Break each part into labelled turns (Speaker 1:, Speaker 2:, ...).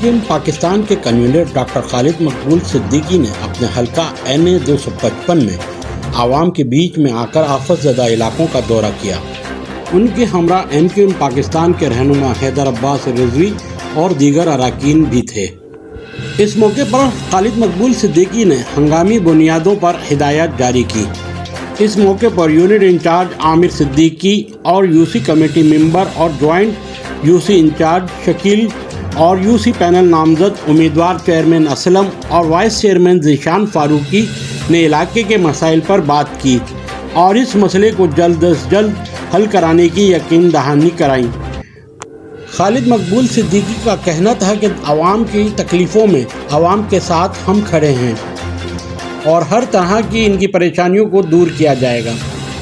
Speaker 1: MKM Pakistan के convener doctor Khalid मकबूल सिद्दीकी ने अपने हल्का NA 255 में आवाम के बीच में आकर आफत ज़दा इलाकों का दौरा किया। उनके हमरा MKM पाकिस्तान के रहनुमा हैदर अब्बास रिजवी और दीगर अरकान भी थे। इस मौके पर खालिद मकबूल सिद्दीकी ने हंगामी बुनियादों पर हिदायत जारी की। इस मौके per unit in charge Aamir Siddiqui और UC कमेटी मेंबर और जॉइंट UC इंचार्ज शकील और UC पैनल नामजद उम्मीदवार चेयरमैन असलम और वाइस चेयरमैन ज़ीशान फारूकी ने इलाके के मसाइल पर बात की और इस मसले को जल्द अज जल्द हल कराने की यकीन दहानी कराई। खालिद मकबूल सिद्दीकी का कहना था कि आवाम की तकलीफ़ों में आवाम के साथ हम खड़े हैं और हर तरह की इनकी परेशानियों को दूर किया जाएगा।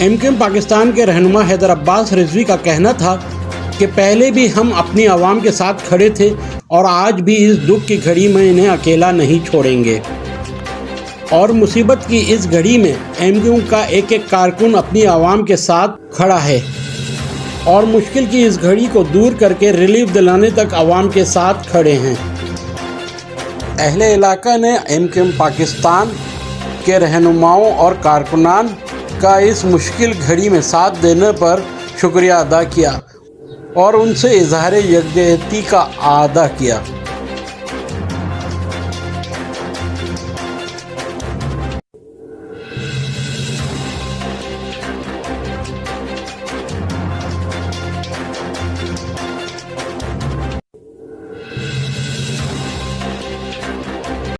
Speaker 1: MKM पाकिस्तान के रहनुमा हैदर अब्बास रिजवी का कहना था कि पहले भी हम अपनी आवाम के साथ खड़े थे और आज भी इस दुख की घड़ी में इन्हें अकेला नहीं छोड़ेंगे और मुसीबत की इस घड़ी में MKM का एक एक कारकुन अपनी आवाम के साथ खड़ा है और मुश्किल की इस घड़ी को दूर करके रिलीफ दिलाने तक आवाम के साथ खड़े हैं। अहले इलाका ने MKM पाकिस्तान के रहनुमाओं और कारकुनान का इस मुश्किल घड़ी में साथ देने पर शुक्रिया अदा किया और उनसे इजहार यकजहती का आदा किया।